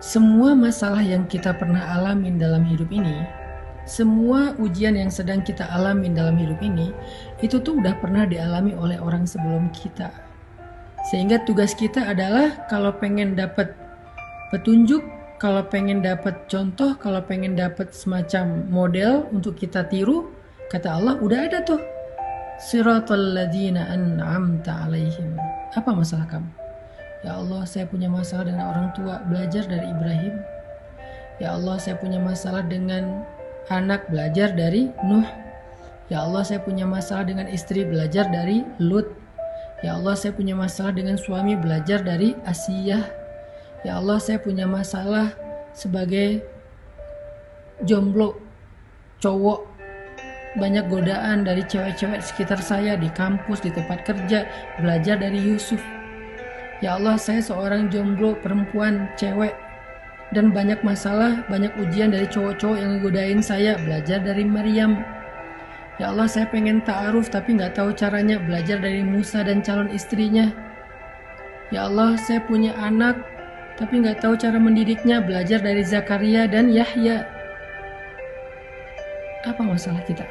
Semua masalah yang kita pernah alamin dalam hidup ini, semua ujian yang sedang kita alamin dalam hidup ini, itu tuh udah pernah dialami oleh orang sebelum kita. Sehingga tugas kita adalah kalau pengen dapat petunjuk, kalau pengen dapat contoh, kalau pengen dapat semacam model untuk kita tiru, kata Allah udah ada tuh. Siratal ladzina an'amta alaihim. Apa masalah kamu? Ya Allah, saya punya masalah dengan orang tua, belajar dari Ibrahim. Ya Allah, saya punya masalah dengan anak, belajar dari Nuh. Ya Allah, saya punya masalah dengan istri, belajar dari Lut. Ya Allah, saya punya masalah dengan suami, belajar dari Asiyah. Ya Allah, saya punya masalah sebagai jomblo, cowok, banyak godaan dari cewek-cewek sekitar saya di kampus, di tempat kerja, belajar dari Yusuf. Ya Allah, saya seorang jomblo perempuan, cewek, dan banyak masalah, banyak ujian dari cowok-cowok yang ngegodain saya, belajar dari Maryam. Ya Allah, saya pengen ta'aruf tapi nggak tahu caranya, belajar dari Musa dan calon istrinya. Ya Allah, saya punya anak tapi nggak tahu cara mendidiknya, belajar dari Zakaria dan Yahya. Apa masalah kita?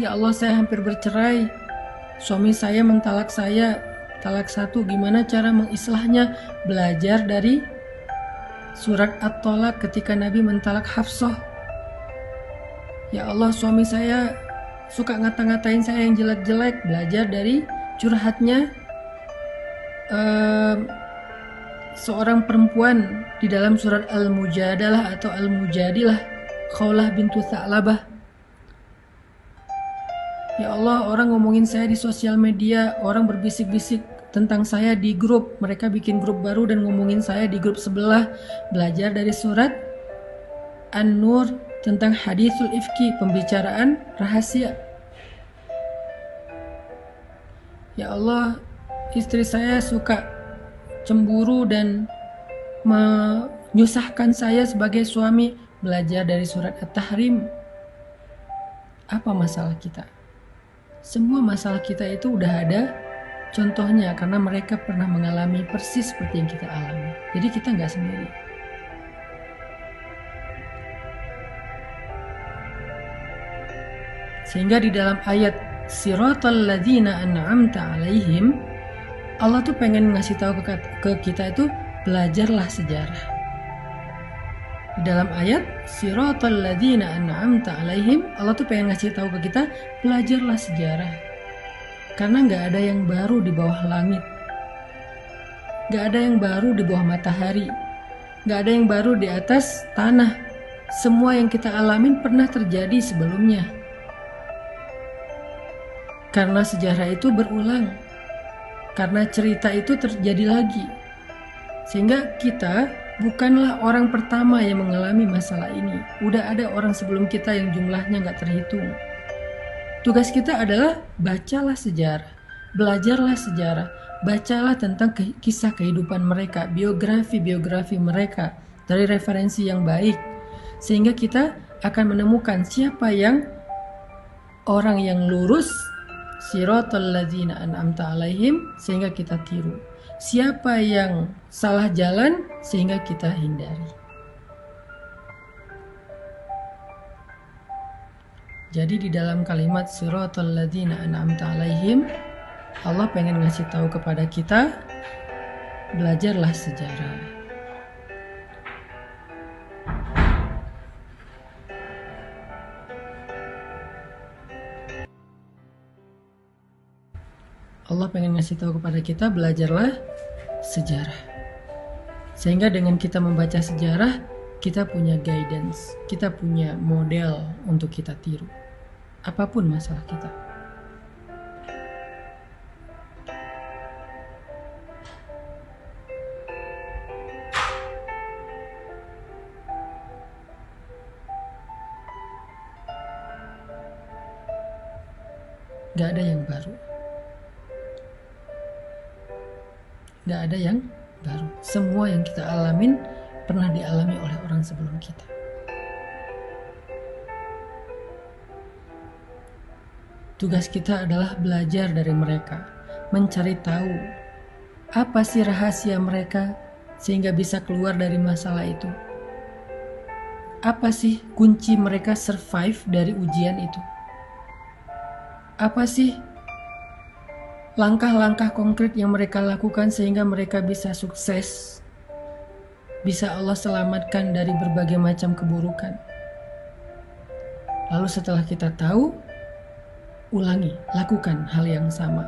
Ya Allah, saya hampir bercerai, suami saya mentalak saya, talak satu, gimana cara mengislahnya? Belajar dari surat At-Tolak ketika Nabi mentalak Hafsah. Ya Allah, suami saya suka ngata-ngatain saya yang jelek-jelek, belajar dari curhatnya seorang perempuan di dalam surat Al-Mujadalah atau Al-Mujadilah, Khawlah bintu Tha'labah. Ya Allah, orang ngomongin saya di sosial media, orang berbisik-bisik tentang saya di grup, mereka bikin grup baru dan ngomongin saya di grup sebelah, belajar dari surat An-Nur tentang hadithul ifki, pembicaraan rahasia. Ya Allah, istri saya suka cemburu dan menyusahkan saya sebagai suami, belajar dari surat At-Tahrim. Apa masalah kita? Semua masalah kita itu udah ada contohnya karena mereka pernah mengalami persis seperti yang kita alami. Jadi kita nggak sendiri. Sehingga di dalam ayat Siratal ladzina an'amta alaihim, Allah tuh pengen ngasih tahu ke kita itu belajarlah sejarah. Di dalam ayat Siratal ladzina an'amta alaihim, Allah tuh pengen ngasih tahu ke kita belajarlah sejarah. Karena nggak ada yang baru di bawah langit, nggak ada yang baru di bawah matahari, nggak ada yang baru di atas tanah. Semua yang kita alamin pernah terjadi sebelumnya. Karena sejarah itu berulang, karena cerita itu terjadi lagi, sehingga kita bukanlah orang pertama yang mengalami masalah ini. Udah ada orang sebelum kita yang jumlahnya nggak terhitung. Tugas kita adalah bacalah sejarah, belajarlah sejarah, bacalah tentang kisah kehidupan mereka, biografi mereka dari referensi yang baik, sehingga kita akan menemukan siapa yang orang yang lurus, Siratal ladzina an'amta alaihim, sehingga kita tiru. Siapa yang salah jalan sehingga kita hindari. Jadi di dalam kalimat Siratal ladzina an'amta alaihim, Allah pengen ngasih tahu kepada kita, belajarlah sejarah. Allah pengen ngasih tahu kepada kita, belajarlah sejarah. Sehingga dengan kita membaca sejarah, kita punya guidance, kita punya model untuk kita tiru. Apapun masalah kita. Gak ada yang baru. Gak ada yang baru. Semua yang kita alamin pernah dialami oleh orang sebelum kita. Tugas kita adalah belajar dari mereka, mencari tahu apa sih rahasia mereka sehingga bisa keluar dari masalah itu? Apa sih kunci mereka survive dari ujian itu? Apa sih langkah-langkah konkret yang mereka lakukan sehingga mereka bisa sukses? Bisa Allah selamatkan dari berbagai macam keburukan. Lalu setelah kita tahu, ulangi, lakukan hal yang sama,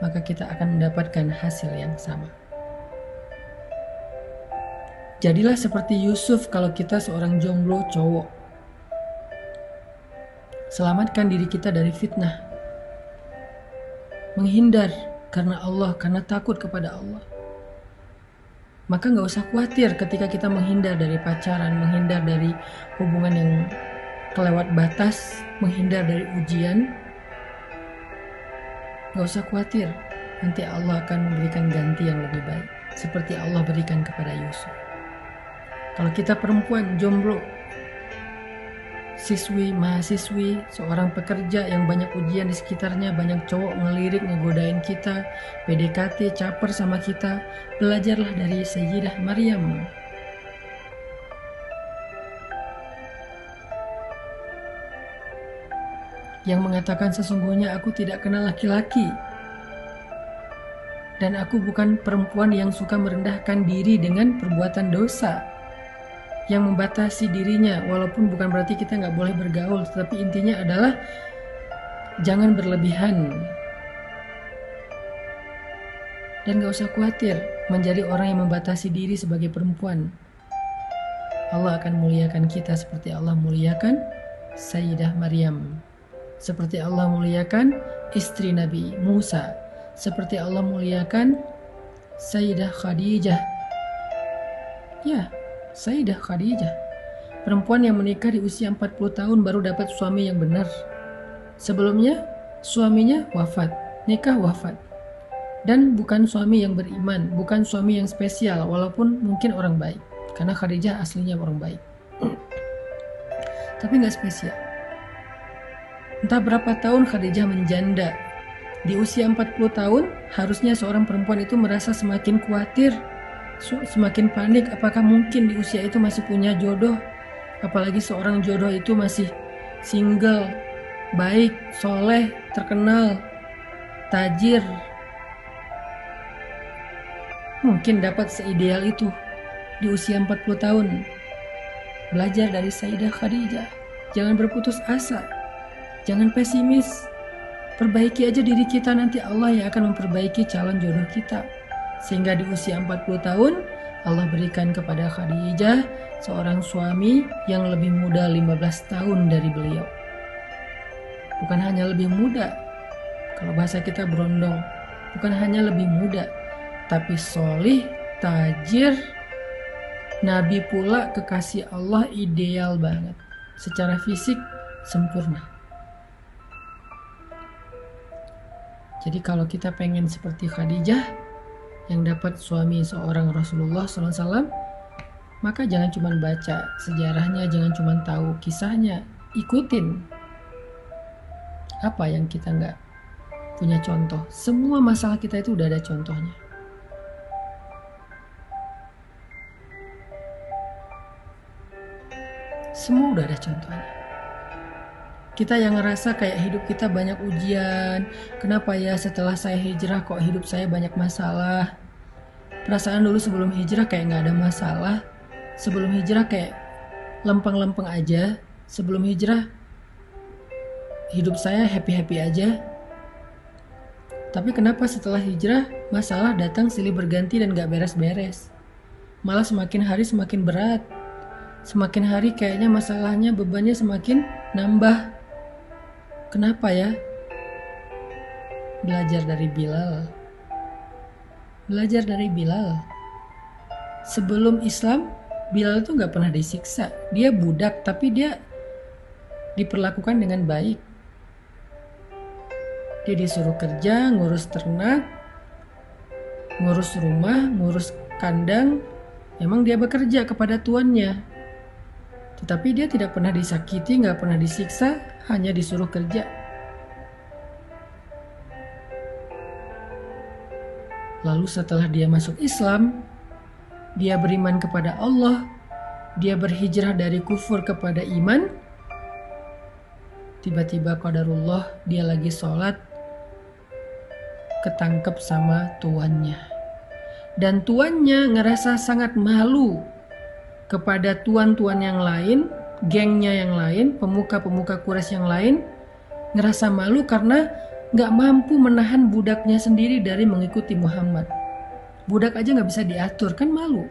maka kita akan mendapatkan hasil yang sama. Jadilah seperti Yusuf kalau kita seorang jomblo cowok. Selamatkan diri kita dari fitnah. Menghindar karena Allah, karena takut kepada Allah. Maka gak usah khawatir ketika kita menghindar dari pacaran, menghindar dari hubungan yang kelewat batas, menghindar dari ujian. Gak usah khawatir, nanti Allah akan memberikan ganti yang lebih baik, seperti Allah berikan kepada Yusuf. Kalau kita perempuan jomblo, siswi, mahasiswi, seorang pekerja yang banyak ujian di sekitarnya, banyak cowok ngelirik, ngegodain kita, PDKT, caper sama kita, belajarlah dari Sayyidah Maryam. Yang mengatakan sesungguhnya aku tidak kenal laki-laki. Dan aku bukan perempuan yang suka merendahkan diri dengan perbuatan dosa. Yang membatasi dirinya, walaupun bukan berarti kita nggak boleh bergaul, tetapi intinya adalah jangan berlebihan. Dan gak usah khawatir menjadi orang yang membatasi diri sebagai perempuan. Allah akan muliakan kita seperti Allah muliakan Sayyidah Maryam, seperti Allah muliakan istri Nabi Musa, seperti Allah muliakan Sayyidah Khadijah. Ya, Sayyidah Khadijah, perempuan yang menikah di usia 40 tahun baru dapat suami yang benar. Sebelumnya, suaminya wafat, nikah wafat. Dan bukan suami yang beriman, bukan suami yang spesial, walaupun mungkin orang baik. Karena Khadijah aslinya orang baik. Tapi gak spesial. Entah berapa tahun Khadijah menjanda. Di usia 40 tahun, harusnya seorang perempuan itu merasa semakin khawatir, semakin panik, apakah mungkin di usia itu masih punya jodoh, apalagi seorang jodoh itu masih single, baik, soleh, terkenal, tajir, mungkin dapat seideal itu di usia 40 tahun. Belajar dari Sayyidah Khadijah, jangan berputus asa, jangan pesimis, perbaiki aja diri kita, nanti Allah yang akan memperbaiki calon jodoh kita. Sehingga di usia 40 tahun Allah berikan kepada Khadijah seorang suami yang lebih muda 15 tahun dari beliau. Bukan hanya lebih muda, kalau bahasa kita berondong, bukan hanya lebih muda, tapi solih, tajir, Nabi pula, kekasih Allah, ideal banget. Secara fisik sempurna. Jadi kalau kita pengen seperti Khadijah yang dapat suami seorang Rasulullah SAW, maka jangan cuma baca sejarahnya, jangan cuma tahu kisahnya, ikutin. Apa yang kita nggak punya contoh? Semua masalah kita itu udah ada contohnya. Semua udah ada contohnya. Kita yang ngerasa kayak hidup kita banyak ujian, kenapa ya setelah saya hijrah kok hidup saya banyak masalah? Perasaan dulu sebelum hijrah kayak gak ada masalah, sebelum hijrah kayak lempeng-lempeng aja, sebelum hijrah hidup saya happy-happy aja. Tapi kenapa setelah hijrah masalah datang silih berganti dan gak beres-beres? Malah semakin hari semakin berat, semakin hari kayaknya masalahnya, bebannya semakin nambah. Kenapa ya? Belajar dari Bilal. Belajar dari Bilal. Sebelum Islam, Bilal itu gak pernah disiksa. Dia budak, tapi dia diperlakukan dengan baik. Dia disuruh kerja, ngurus ternak, ngurus rumah, ngurus kandang. Memang dia bekerja kepada tuannya. Tetapi dia tidak pernah disakiti, gak pernah disiksa, hanya disuruh kerja. Lalu setelah dia masuk Islam, dia beriman kepada Allah, dia berhijrah dari kufur kepada iman, tiba-tiba qadarullah dia lagi sholat, ketangkep sama tuannya. Dan tuannya ngerasa sangat malu kepada tuan-tuan yang lain, gengnya yang lain, pemuka-pemuka Quraisy yang lain, ngerasa malu karena gak mampu menahan budaknya sendiri dari mengikuti Muhammad. Budak aja gak bisa diatur, kan malu.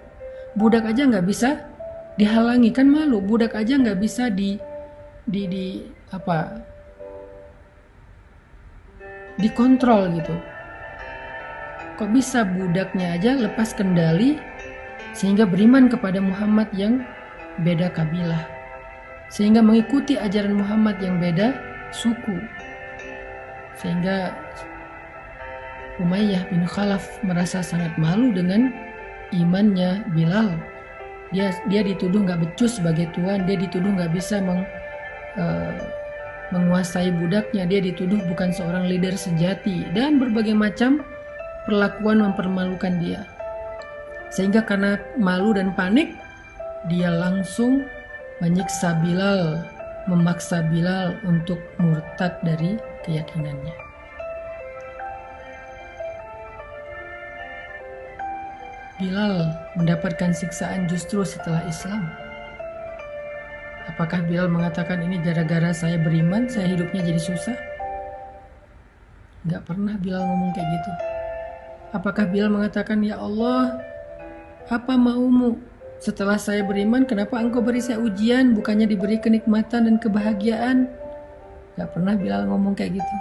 Budak aja gak bisa dihalangi, kan malu. Budak aja gak bisa dikontrol gitu. Kok bisa budaknya aja lepas kendali sehingga beriman kepada Muhammad yang beda kabilah, sehingga mengikuti ajaran Muhammad yang beda suku, sehingga Umayyah bin Khalaf merasa sangat malu dengan imannya Bilal. Dia dituduh gak becus sebagai tuan, dia dituduh gak bisa menguasai budaknya, dia dituduh bukan seorang leader sejati, dan berbagai macam perlakuan mempermalukan dia. Sehingga karena malu dan panik, dia langsung menyiksa Bilal, memaksa Bilal untuk murtad dari keyakinannya. Bilal mendapatkan siksaan justru setelah Islam. Apakah Bilal mengatakan ini gara-gara saya beriman, saya hidupnya jadi susah? Gak pernah Bilal ngomong kayak gitu. Apakah Bilal mengatakan, ya Allah, apa maumu? Setelah saya beriman, kenapa engkau beri saya ujian, bukannya diberi kenikmatan dan kebahagiaan? Gak pernah Bilal ngomong kayak gitu.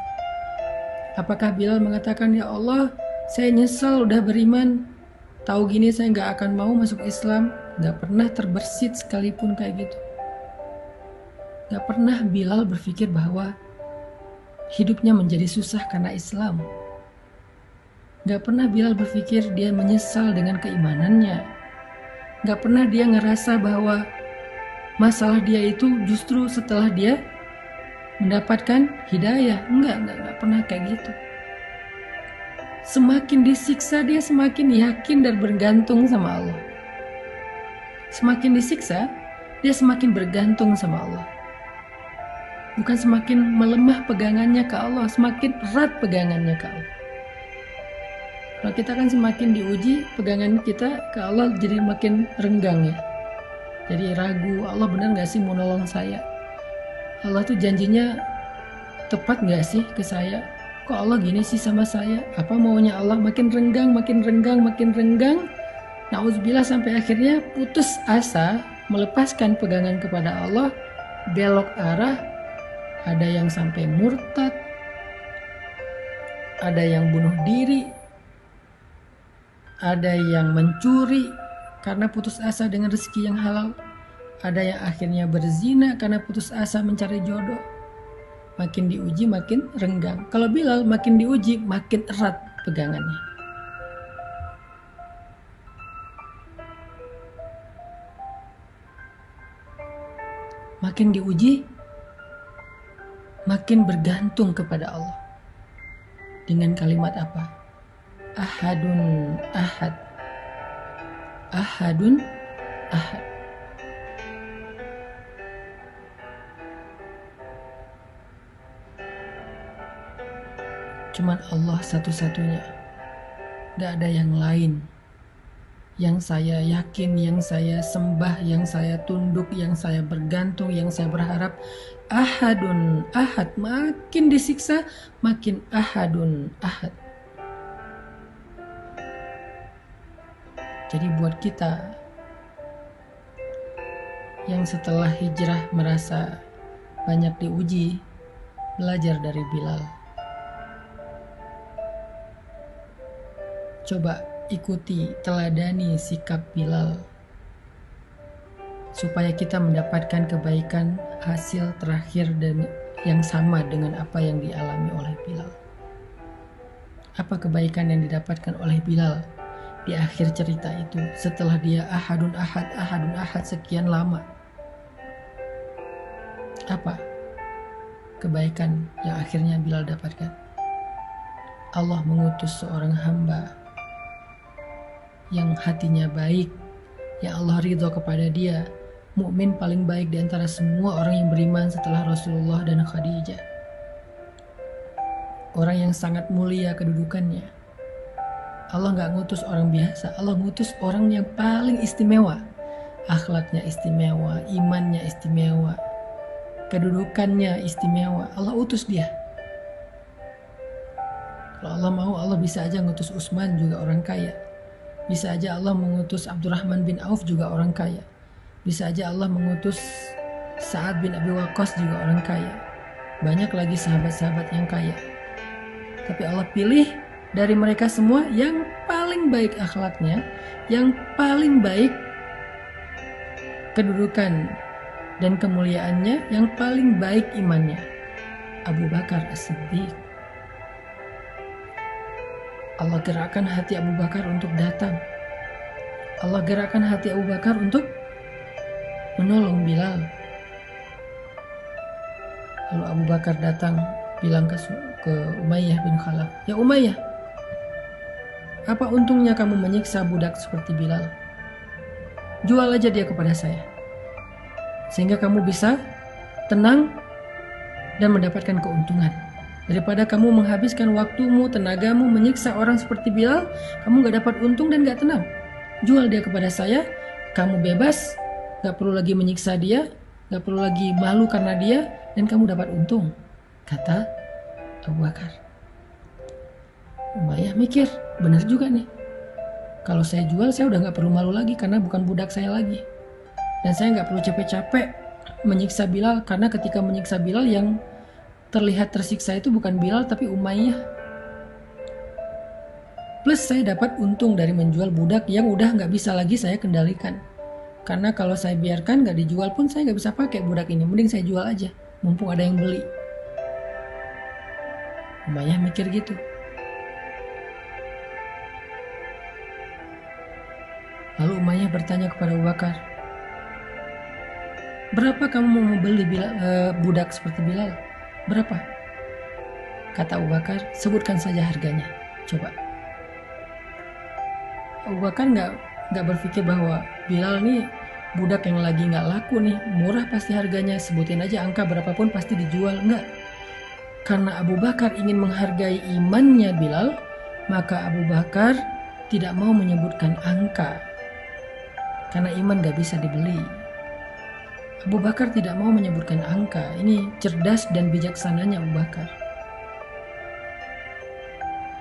Apakah Bilal mengatakan, ya Allah, saya nyesal udah beriman, tahu gini saya gak akan mau masuk Islam? Gak pernah terbersit sekalipun kayak gitu. Gak pernah Bilal berpikir bahwa hidupnya menjadi susah karena Islam. Gak pernah Bilal berpikir dia menyesal dengan keimanannya. Gak pernah dia ngerasa bahwa masalah dia itu justru setelah dia mendapatkan hidayah. Enggak pernah kayak gitu. Semakin disiksa dia semakin yakin dan bergantung sama Allah. Semakin disiksa dia semakin bergantung sama Allah. Bukan semakin melemah pegangannya ke Allah, semakin erat pegangannya ke Allah. Kalau kita kan semakin diuji, pegangan kita ke Allah jadi makin renggang ya. Jadi ragu, Allah benar gak sih mau nolong saya? Allah tuh janjinya tepat gak sih ke saya? Kok Allah gini sih sama saya? Apa maunya Allah? Makin renggang. Nauzubillah sampai akhirnya putus asa, melepaskan pegangan kepada Allah, belok arah, ada yang sampai murtad, ada yang bunuh diri, ada yang mencuri karena putus asa dengan rezeki yang halal, ada yang akhirnya berzina karena putus asa mencari jodoh. Makin diuji makin renggang. Kalau Bilal makin diuji makin erat pegangannya. Makin diuji makin bergantung kepada Allah. Dengan kalimat apa? Ahadun ahad. Ahadun ahad. Cuman Allah satu-satunya. Gak ada yang lain. Yang saya yakin, yang saya sembah, yang saya tunduk, yang saya bergantung, yang saya berharap. Ahadun ahad. Makin disiksa makin ahadun ahad. Jadi buat kita yang setelah hijrah merasa banyak diuji, belajar dari Bilal. Coba ikuti, teladani sikap Bilal supaya kita mendapatkan kebaikan hasil terakhir dan yang sama dengan apa yang dialami oleh Bilal. Apa kebaikan yang didapatkan oleh Bilal di akhir cerita itu setelah dia ahadun ahad sekian lama? Apa kebaikan yang akhirnya Bilal dapatkan? Allah mengutus seorang hamba yang hatinya baik, yang Allah ridho kepada dia, mukmin paling baik di antara semua orang yang beriman setelah Rasulullah dan Khadijah. Orang yang sangat mulia kedudukannya. Allah nggak ngutus orang biasa, Allah ngutus orang yang paling istimewa. Akhlaknya istimewa, imannya istimewa, kedudukannya istimewa. Allah utus dia. Kalau Allah mau, Allah bisa aja ngutus Utsman juga orang kaya. Bisa aja Allah mengutus Abdurrahman bin Auf juga orang kaya. Bisa aja Allah mengutus Sa'ad bin Abi Waqqas juga orang kaya. Banyak lagi sahabat-sahabat yang kaya. Tapi Allah pilih dari mereka semua yang paling baik akhlaknya, yang paling baik kedudukan dan kemuliaannya, yang paling baik imannya, Abu Bakar As-Siddiq. Allah gerakkan hati Abu Bakar untuk datang. Allah gerakkan hati Abu Bakar untuk menolong Bilal. Lalu Abu Bakar datang bilang ke Umayyah bin Khalaf, "Ya Umayyah, apa untungnya kamu menyiksa budak seperti Bilal? Jual aja dia kepada saya, sehingga kamu bisa tenang dan mendapatkan keuntungan. Daripada kamu menghabiskan waktumu, tenagamu menyiksa orang seperti Bilal, kamu gak dapat untung dan gak tenang. Jual dia kepada saya, kamu bebas, gak perlu lagi menyiksa dia, gak perlu lagi malu karena dia, dan kamu dapat untung," kata Abu Bakar. Umayyah mikir, benar juga nih. Kalau saya jual, saya udah gak perlu malu lagi karena bukan budak saya lagi. Dan saya gak perlu capek-capek menyiksa Bilal, karena ketika menyiksa Bilal yang terlihat tersiksa itu bukan Bilal tapi Umayyah. Plus saya dapat untung dari menjual budak yang udah gak bisa lagi saya kendalikan. Karena kalau saya biarkan gak dijual pun saya gak bisa pakai budak ini. Mending saya jual aja, mumpung ada yang beli. Umayyah mikir gitu. Lalu Umayyah bertanya kepada Abu Bakar, "Berapa kamu mau membeli budak seperti Bilal? Berapa?" Kata Abu Bakar, "Sebutkan saja harganya. Coba." Abu Bakar nggak berpikir bahwa Bilal nih budak yang lagi nggak laku nih, murah pasti harganya, sebutin aja angka berapapun pasti dijual. Enggak. Karena Abu Bakar ingin menghargai imannya Bilal, maka Abu Bakar tidak mau menyebutkan angka. Karena iman nggak bisa dibeli. Abu Bakar tidak mau menyebutkan angka. Ini cerdas dan bijaksananya Abu Bakar.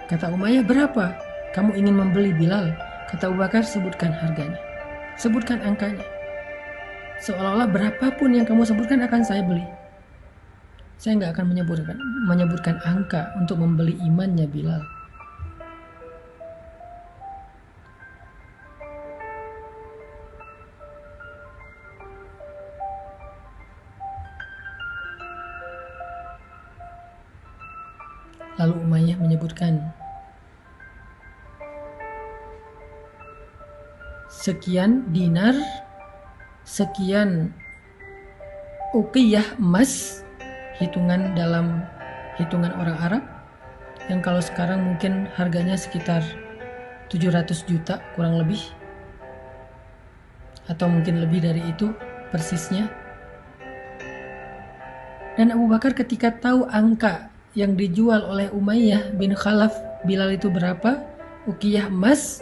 Kata Umayyah, "Berapa kamu ingin membeli Bilal?" Kata Abu Bakar, "Sebutkan harganya. Sebutkan angkanya. Seolah-olah berapapun yang kamu sebutkan akan saya beli. Saya nggak akan menyebutkan angka untuk membeli imannya Bilal." Lalu Umayyah menyebutkan sekian dinar, sekian uqiyah emas, hitungan dalam hitungan orang Arab, yang kalau sekarang mungkin harganya sekitar 700 juta kurang lebih, atau mungkin lebih dari itu persisnya. Dan Abu Bakar ketika tahu angka yang dijual oleh Umayyah bin Khalaf Bilal itu berapa, uqiyah emas,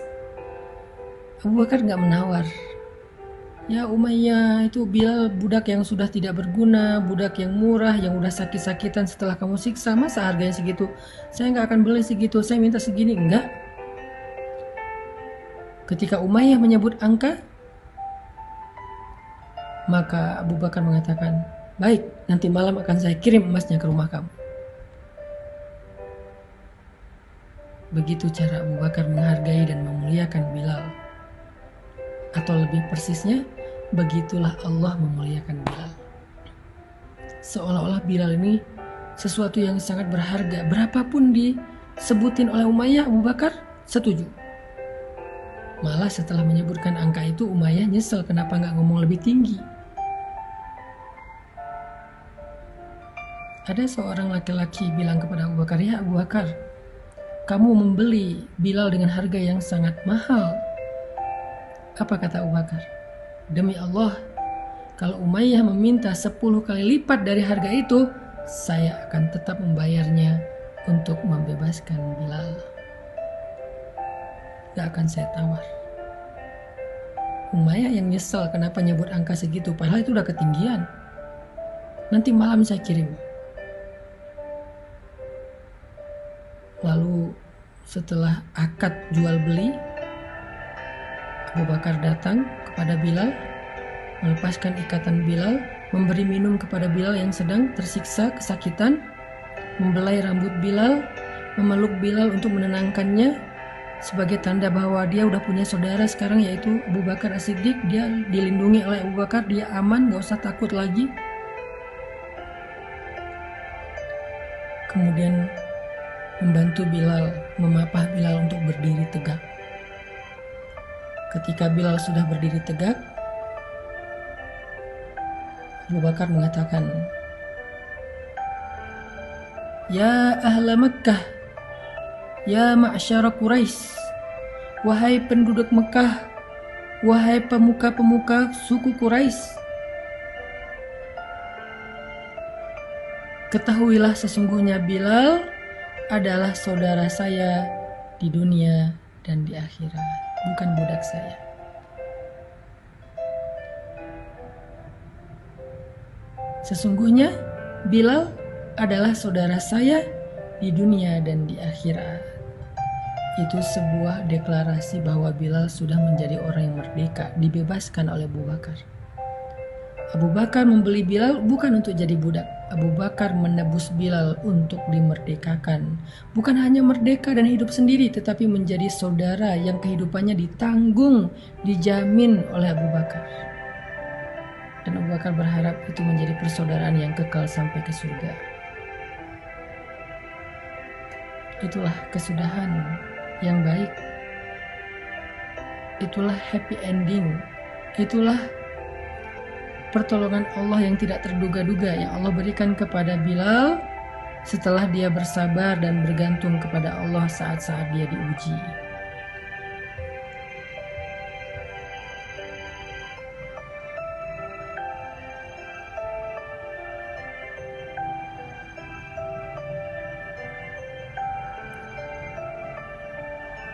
Abu Bakar nggak menawar. "Ya Umayyah, itu Bilal budak yang sudah tidak berguna, budak yang murah, yang udah sakit-sakitan setelah kamu siksa, masa harganya segitu? Saya nggak akan beli segitu, saya minta segini." Enggak. Ketika Umayyah menyebut angka, maka Abu Bakar mengatakan, "Baik, nanti malam akan saya kirim emasnya ke rumah kamu." Begitu cara Abu Bakar menghargai dan memuliakan Bilal. Atau lebih persisnya, begitulah Allah memuliakan Bilal. Seolah-olah Bilal ini sesuatu yang sangat berharga. Berapapun disebutin oleh Umayyah, Abu Bakar setuju. Malah setelah menyebutkan angka itu, Umayyah nyesel kenapa nggak ngomong lebih tinggi. Ada seorang laki-laki bilang kepada Abu Bakar, "Ya Abu Bakar, kamu membeli Bilal dengan harga yang sangat mahal. Apa kata Abu Bakar? Demi Allah, kalau Umayyah meminta 10 kali lipat dari harga itu, saya akan tetap membayarnya untuk membebaskan Bilal. Gak akan saya tawar. Umayyah yang nyesel kenapa nyebut angka segitu, padahal itu udah ketinggian. Nanti malam saya kirim. Lalu setelah akad jual beli, Abu Bakar datang kepada Bilal, melepaskan ikatan Bilal, memberi minum kepada Bilal yang sedang tersiksa kesakitan, membelai rambut Bilal, memeluk Bilal untuk menenangkannya, sebagai tanda bahwa dia udah punya saudara sekarang, yaitu Abu Bakar As-Siddiq. Dia dilindungi oleh Abu Bakar, dia aman, gak usah takut lagi. Kemudian membantu Bilal, memapah Bilal untuk berdiri tegak. Ketika Bilal sudah berdiri tegak, Abu Bakar mengatakan, "Ya ahla Mekkah, ya ma'syara Quraisy, wahai penduduk Mekah, wahai pemuka-pemuka suku Quraisy, ketahuilah sesungguhnya Bilal adalah saudara saya di dunia dan di akhirat, bukan budak saya." Sesungguhnya Bilal adalah saudara saya di dunia dan di akhirat. Itu sebuah deklarasi bahwa Bilal sudah menjadi orang yang merdeka, dibebaskan oleh Abu Bakar. Abu Bakar membeli Bilal bukan untuk jadi budak. Abu Bakar menebus Bilal untuk dimerdekakan. Bukan hanya merdeka dan hidup sendiri, tetapi menjadi saudara yang kehidupannya ditanggung, dijamin oleh Abu Bakar. Dan Abu Bakar berharap itu menjadi persaudaraan yang kekal sampai ke surga. Itulah kesudahan yang baik. Itulah happy ending. Itulah pertolongan Allah yang tidak terduga-duga yang Allah berikan kepada Bilal setelah dia bersabar dan bergantung kepada Allah saat-saat dia diuji.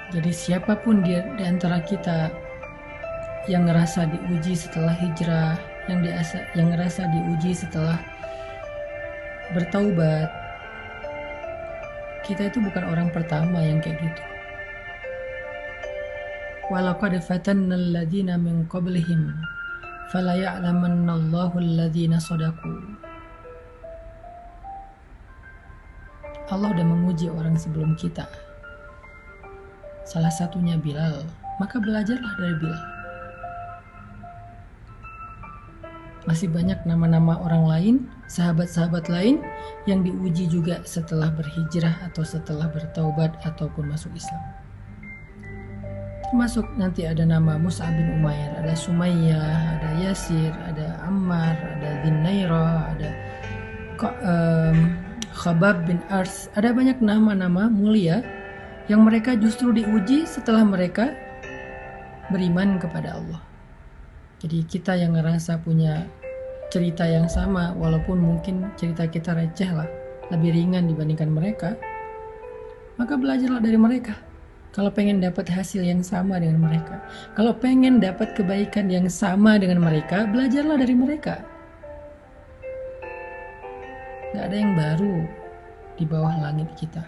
Jadi siapapun di antara kita yang ngerasa diuji setelah hijrah, yang ngerasa diuji setelah bertaubat, kita itu bukan orang pertama yang kayak gitu. Walaqad fatanna alladziina min qablihim falaya'lamannallahu alladziina shadaqu. Allah udah menguji orang sebelum kita. Salah satunya Bilal, maka belajarlah dari Bilal. Masih banyak nama-nama orang lain, sahabat-sahabat lain yang diuji juga setelah berhijrah atau setelah bertaubat ataupun masuk Islam. Termasuk nanti ada nama Mus'ab bin Umair, ada Sumayyah, ada Yasir, ada Ammar, ada Dinairah, ada Khabab bin Ars. Ada banyak nama-nama mulia yang mereka justru diuji setelah mereka beriman kepada Allah. Jadi kita yang ngerasa punya cerita yang sama, walaupun mungkin cerita kita receh lah, lebih ringan dibandingkan mereka, maka belajarlah dari mereka. Kalau pengen dapat hasil yang sama dengan mereka, kalau pengen dapat kebaikan yang sama dengan mereka, belajarlah dari mereka. Gak ada yang baru di bawah langit kita.